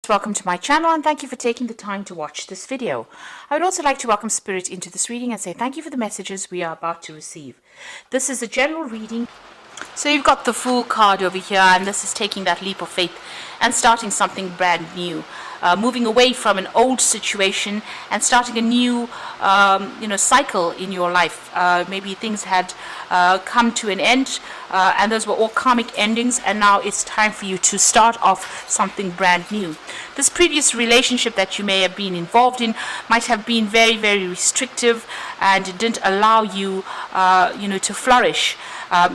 Welcome to my channel and thank you for taking the time to watch this video. I would also like to welcome Spirit into this reading and say thank you for the messages we are about to receive. This is a general reading. So you've got the Fool card over here, and this is taking that leap of faith and starting something brand new. Moving away from an old situation and starting a new cycle in your life. Maybe things had come to an end and those were all karmic endings, and now it's time for you to start off something brand new. This previous relationship that you may have been involved in might have been very, very restrictive, and it didn't allow you to flourish.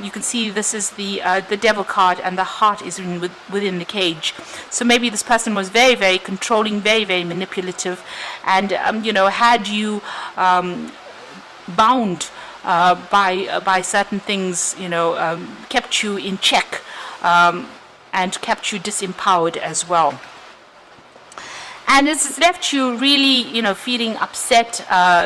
You can see this is the devil card, and the heart is within the cage. So maybe this person was very, very controlling, very, very manipulative, and had you bound by certain things, kept you in check, and kept you disempowered as well. And it's left you really, feeling upset,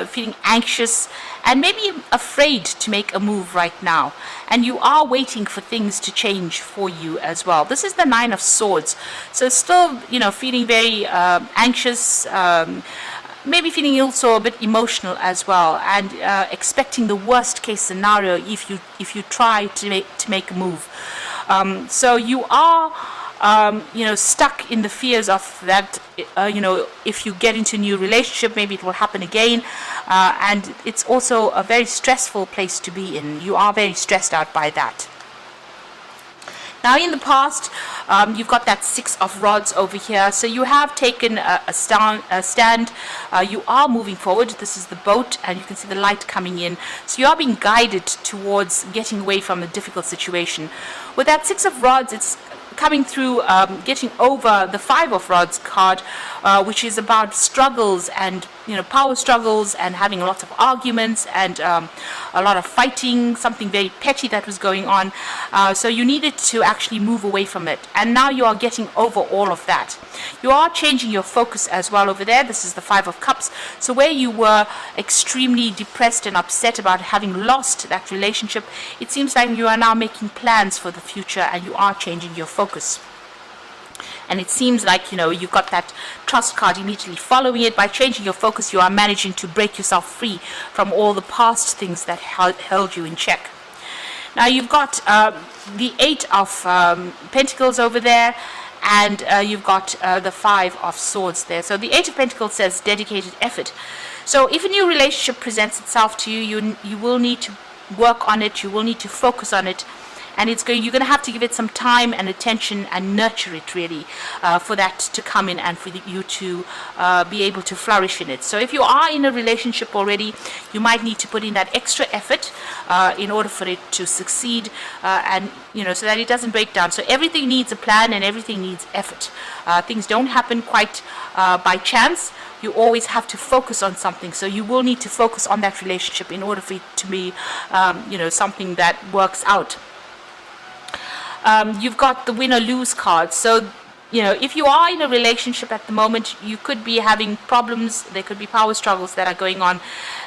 feeling anxious, and maybe afraid to make a move right now. And you are waiting for things to change for you as well. This is the Nine of Swords. So still, feeling very anxious, maybe feeling also a bit emotional as well, and expecting the worst case scenario if you try to make a move. So you are stuck in the fears of that, if you get into a new relationship, maybe it will happen again, and it's also a very stressful place to be in. You are very stressed out by that. Now in the past, you've got that Six of Rods over here, so you have taken a stand, you are moving forward. This is the boat, and you can see the light coming in, so you are being guided towards getting away from a difficult situation. With that Six of Rods, it's coming through, getting over the Five of Rods card, which is about struggles and power struggles, and having lots of arguments and a lot of fighting, something very petty that was going on. So you needed to actually move away from it, and now you are getting over all of that. You are changing your focus as well over there. This is the Five of Cups. So where you were extremely depressed and upset about having lost that relationship, it seems like you are now making plans for the future, and you are changing your focus. And it seems like you've got that Trust card immediately following it. By changing your focus, you are managing to break yourself free from all the past things that held you in check. Now you've got the Eight of Pentacles over there, and you've got the Five of Swords there. So the Eight of Pentacles says dedicated effort. So if a new relationship presents itself to you, you will need to work on it, you will need to focus on it, and you're going to have to give it some time and attention and nurture it really, for that to come in and for you to be able to flourish in it. So if you are in a relationship already, you might need to put in that extra effort in order for it to succeed, and so that it doesn't break down. So everything needs a plan, and everything needs effort. Things don't happen quite by chance. You always have to focus on something, so you will need to focus on that relationship in order for it to be something that works out. You've got the Win or Lose card. So if you are in a relationship at the moment, you could be having problems. There could be power struggles that are going on.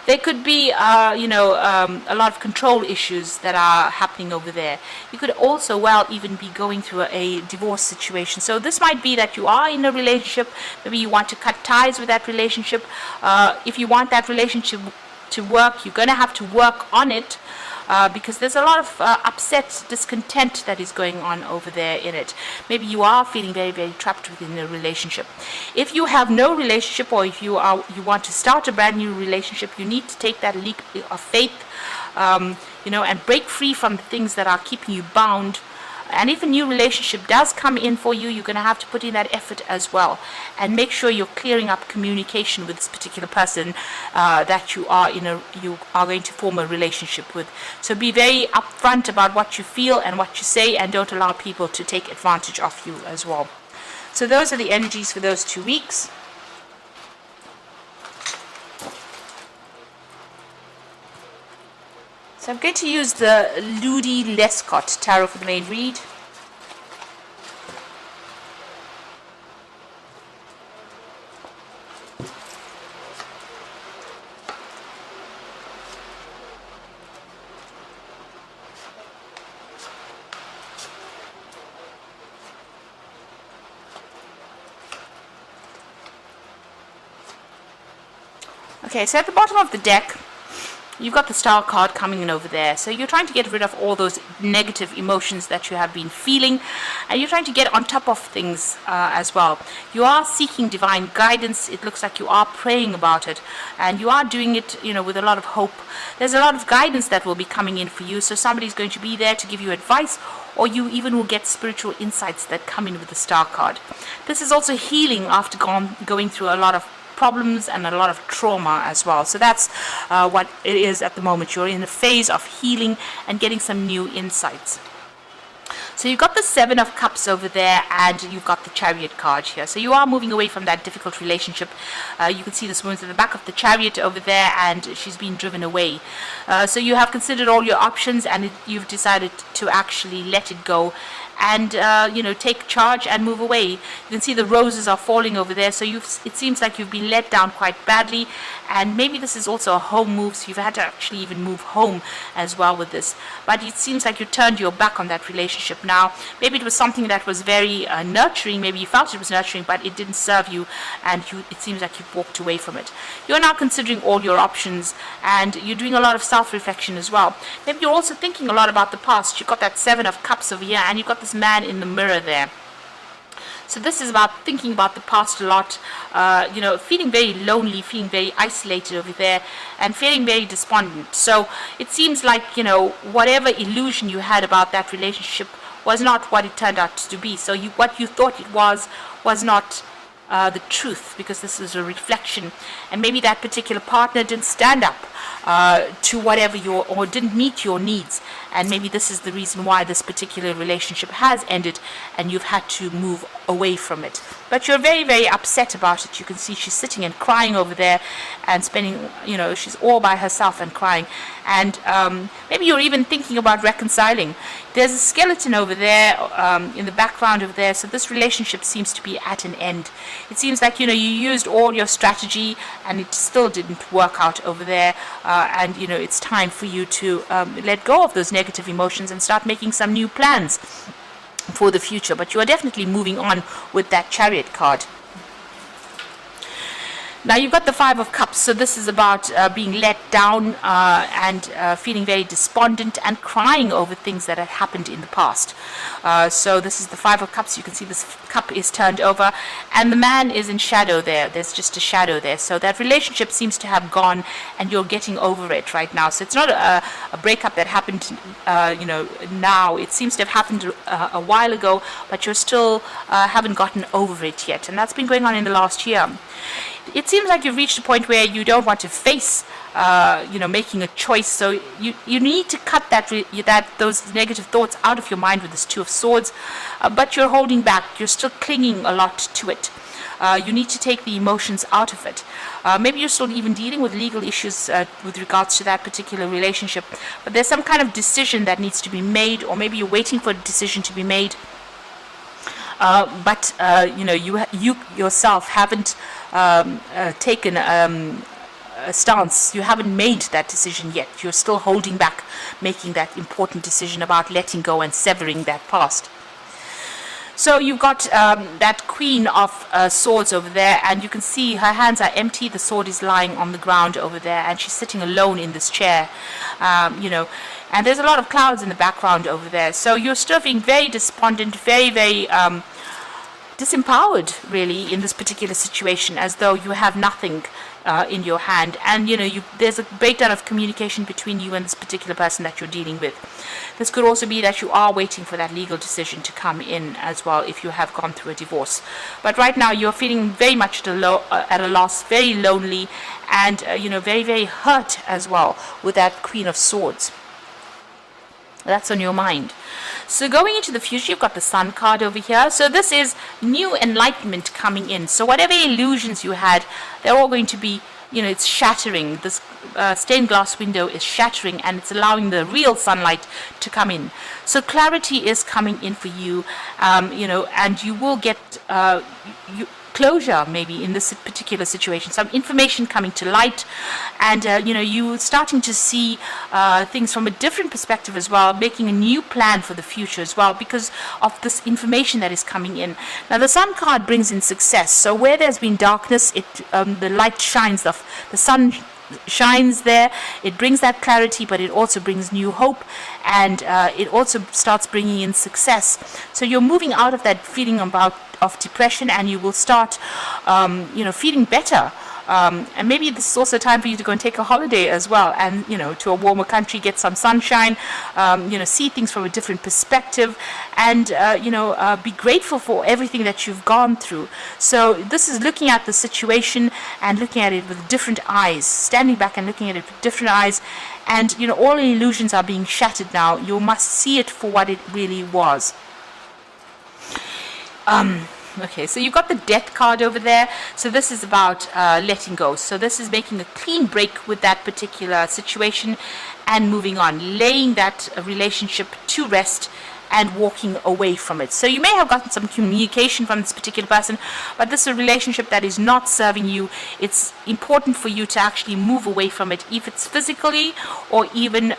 There could be a lot of control issues that are happening over there. You could also even be going through a divorce situation. So this might be that you are in a relationship, maybe you want to cut ties with that relationship. If you want that relationship to work, you're going to have to work on it, because there's a lot of upset, discontent that is going on over there in it. Maybe you are feeling very, very trapped within a relationship. If you have no relationship, or if you want to start a brand new relationship, you need to take that leap of faith, and break free from the things that are keeping you bound. And if a new relationship does come in for you, you're going to have to put in that effort as well, and make sure you're clearing up communication with this particular person that you are going to form a relationship with. So be very upfront about what you feel and what you say, and don't allow people to take advantage of you as well. So those are the energies for those 2 weeks. So I'm going to use the Ludi Lescott Tarot for the main read. Okay, so at the bottom of the deck, you've got the Star card coming in over there. So you're trying to get rid of all those negative emotions that you have been feeling, and you're trying to get on top of things as well. You are seeking divine guidance. It looks like you are praying about it, and you are doing it, with a lot of hope. There's a lot of guidance that will be coming in for you. So somebody's going to be there to give you advice, or you even will get spiritual insights that come in with the Star card. This is also healing after going through a lot of problems and a lot of trauma as well. So that's what it is at the moment. You're in a phase of healing and getting some new insights. So you've got the Seven of Cups over there, and you've got the Chariot card here. So you are moving away from that difficult relationship. You can see this woman's at the back of the Chariot over there, and she's been driven away. So you have considered all your options, and you've decided to actually let it go and take charge and move away. You can see the roses are falling over there, so it seems like you've been let down quite badly, and maybe this is also a home move, so you've had to actually even move home as well with this. But it seems like you turned your back on that relationship now. Maybe it was something that was very nurturing, maybe you felt it was nurturing, but it didn't serve you, and it seems like you've walked away from it. You're now considering all your options, and you're doing a lot of self-reflection as well. Maybe you're also thinking a lot about the past. You've got that Seven of Cups over here, and you've got this man in the mirror there. So this is about thinking about the past a lot, feeling very lonely, feeling very isolated over there, and feeling very despondent. So it seems like, whatever illusion you had about that relationship was not what it turned out to be. So what you thought it was not the truth, because this is a reflection, and maybe that particular partner didn't stand up to whatever or didn't meet your needs, and maybe this is the reason why this particular relationship has ended and you've had to move away from it. But you're very, very upset about it. You can see she's sitting and crying over there and spending, she's all by herself and crying, and maybe you're even thinking about reconciling. There's a skeleton over there in the background over there, so this relationship seems to be at an end. It seems like, you used all your strategy and it still didn't work out over there, and it's time for you to let go of those negative emotions and start making some new plans for the future. But you are definitely moving on with that Chariot card. Now you've got the Five of Cups, so this is about being let down and feeling very despondent and crying over things that had happened in the past. So this is the Five of Cups. You can see this cup is turned over, and the man is in shadow there. There's just a shadow there. So that relationship seems to have gone, and you're getting over it right now. So it's not a breakup that happened, now. It seems to have happened a while ago, but you're still haven't gotten over it yet, and that's been going on in the last year. It seems like you've reached a point where you don't want to face, making a choice. So you need to cut those negative thoughts out of your mind with this Two of Swords, but you're holding back. You're still clinging a lot to it. You need to take the emotions out of it. Maybe you're still even dealing with legal issues with regards to that particular relationship, but there's some kind of decision that needs to be made, or maybe you're waiting for a decision to be made. But you yourself haven't taken a stance. You haven't made that decision yet. You're still holding back making that important decision about letting go and severing that past. So you've got that Queen of Swords over there, and you can see her hands are empty. The sword is lying on the ground over there, and she's sitting alone in this chair, and there's a lot of clouds in the background over there. So you're still being very despondent, very, very disempowered, really, in this particular situation, as though you have nothing in your hand. And, there's a breakdown of communication between you and this particular person that you're dealing with. This could also be that you are waiting for that legal decision to come in as well, if you have gone through a divorce. But right now, you're feeling very much at a loss, very lonely, and, very, very hurt as well with that Queen of Swords. That's on your mind. So going into the future, you've got the Sun card over here. So this is new enlightenment coming in. So whatever illusions you had, they're all going to be, it's shattering. This stained glass window is shattering, and it's allowing the real sunlight to come in. So clarity is coming in for you, and you will get closure maybe in this particular situation, some information coming to light, and you starting to see things from a different perspective as well, making a new plan for the future as well because of this information that is coming in. Now the Sun card brings in success, so where there's been darkness, the light shines, the sun shines there. It brings that clarity, but it also brings new hope, and it also starts bringing in success. So you're moving out of that feeling of depression, and you will start feeling better. And maybe this is also time for you to go and take a holiday as well, and to a warmer country, get some sunshine, see things from a different perspective, and be grateful for everything that you've gone through. So this is looking at the situation and looking at it with different eyes, standing back and looking at it with different eyes, and all the illusions are being shattered now. You must see it for what it really was. Okay, so you've got the Death card over there. So this is about letting go. So this is making a clean break with that particular situation and moving on, laying that relationship to rest and walking away from it. So you may have gotten some communication from this particular person, but this is a relationship that is not serving you. It's important for you to actually move away from it, if it's physically or even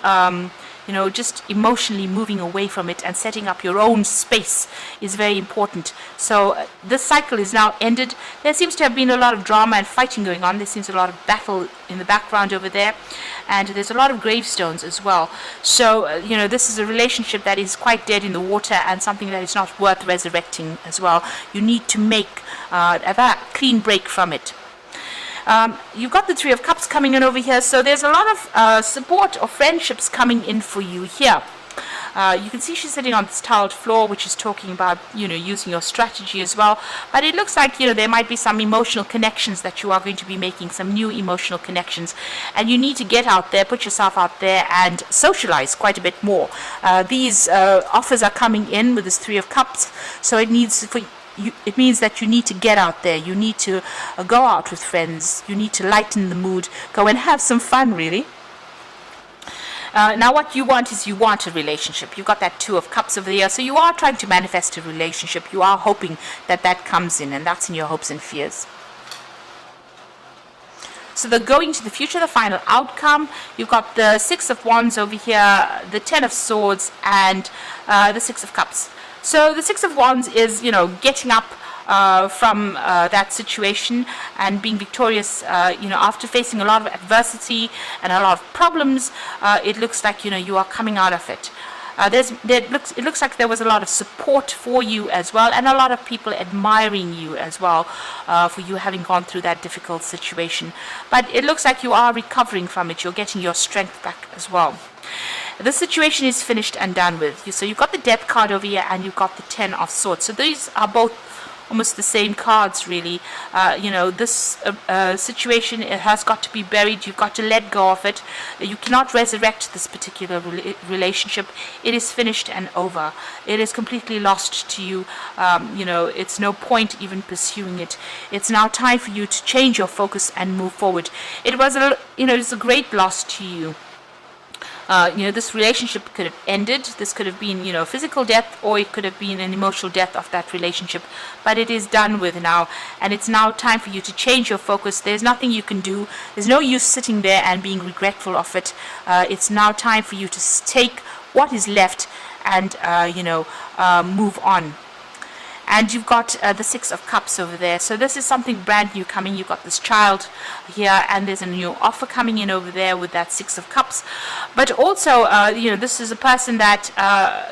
just emotionally moving away from it and setting up your own space is very important. So this cycle is now ended. There seems to have been a lot of drama and fighting going on. There seems a lot of battle in the background over there, and there's a lot of gravestones as well. So this is a relationship that is quite dead in the water and something that is not worth resurrecting as well. You need to make a clean break from it. You've got the Three of Cups coming in over here, so there's a lot of support or friendships coming in for you here. You can see she's sitting on this tiled floor, which is talking about using your strategy as well, but it looks like there might be some emotional connections that you are going to be making, some new emotional connections, and you need to get out there, put yourself out there and socialize quite a bit more. These offers are coming in with this Three of Cups, so it means that you need to get out there. You need to go out with friends. You need to lighten the mood. Go and have some fun, really. Now what you want is a relationship. You've got that Two of Cups over there. So you are trying to manifest a relationship. You are hoping that comes in, and that's in your hopes and fears. So the going to the future, the final outcome, you've got the Six of Wands over here, the Ten of Swords, and the Six of Cups. So the Six of Wands is, getting up from that situation and being victorious, after facing a lot of adversity and a lot of problems. It looks like, you are coming out of it. It looks like there was a lot of support for you as well, and a lot of people admiring you as well for you having gone through that difficult situation. But it looks like you are recovering from it. You're getting your strength back as well. The situation is finished and done with. So you've got the Death card over here, and you've got the Ten of Swords. So these are both almost the same cards, really. This situation, it has got to be buried. You've got to let go of it. You cannot resurrect this particular relationship. It is finished and over. It is completely lost to you. It's no point even pursuing it. It's now time for you to change your focus and move forward. It was it's a great loss to you. This relationship could have ended. This could have been, physical death, or it could have been an emotional death of that relationship. But it is done with now, and it's now time for you to change your focus. There's nothing you can do. There's no use sitting there and being regretful of it. It's now time for you to take what is left and, move on. And you've got the Six of Cups over there. So this is something brand new coming. You've got this child here, and there's a new offer coming in over there with that Six of Cups. But also, this is a person that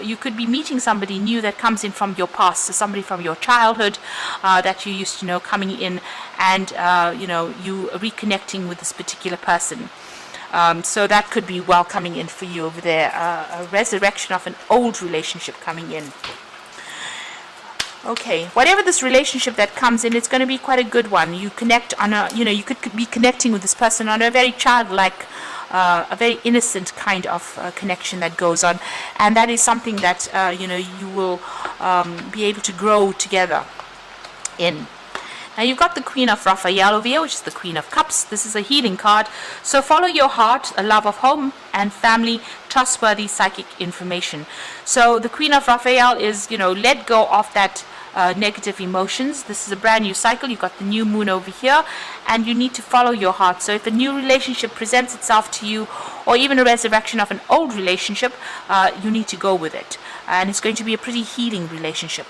you could be meeting somebody new that comes in from your past. So somebody from your childhood that you used to know coming in, and, you reconnecting with this particular person. So that could be well coming in for you over there. A resurrection of an old relationship coming in. Okay, whatever this relationship that comes in, it's going to be quite a good one. You connect on you could be connecting with this person on a very childlike, a very innocent kind of connection that goes on, and that is something that you will be able to grow together in. Now you've got the Queen of Raphael over here, which is the Queen of Cups. This is a healing card. So follow your heart, a love of home and family, trustworthy psychic information. So the Queen of Raphael is, let go of that negative emotions. This is a brand new cycle. You've got the new moon over here, and you need to follow your heart. So if a new relationship presents itself to you, or even a resurrection of an old relationship, you need to go with it. And it's going to be a pretty healing relationship.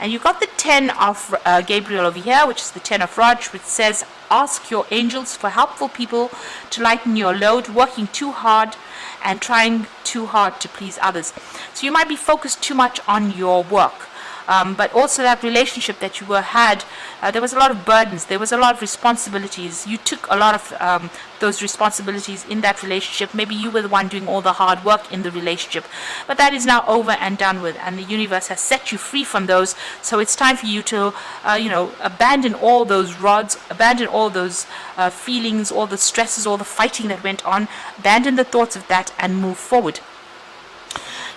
And you've got the 10 of Gabriel over here, which is the 10 of Raj, which says, ask your angels for helpful people to lighten your load, working too hard and trying too hard to please others. So you might be focused too much on your work. But also that relationship that you had, there was a lot of burdens, there was a lot of responsibilities. You took a lot of those responsibilities in that relationship. Maybe you were the one doing all the hard work in the relationship. But that is now over and done with, and the universe has set you free from those. So it's time for you to, abandon all those rods, abandon all those feelings, all the stresses, all the fighting that went on, abandon the thoughts of that and move forward.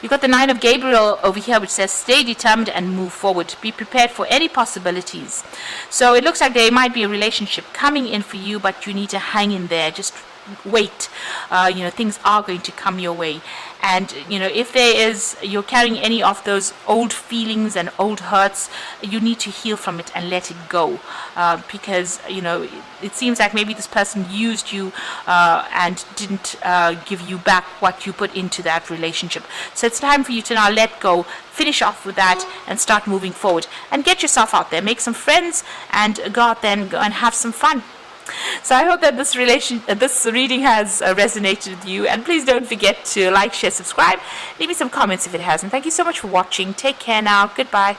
You've got the 9 of Gabriel over here, which says, stay determined and move forward. Be prepared for any possibilities. So it looks like there might be a relationship coming in for you, but you need to hang in there. Just wait. Things are going to come your way. And, if you're carrying any of those old feelings and old hurts, you need to heal from it and let it go. Because, it seems like maybe this person used you and didn't give you back what you put into that relationship. So it's time for you to now let go, finish off with that, and start moving forward. And get yourself out there, make some friends, and go out there and go and have some fun. So I hope that this reading has resonated with you, and please don't forget to like, share, subscribe, leave me some comments if it hasn't. Thank you so much for watching. Take care now. Goodbye.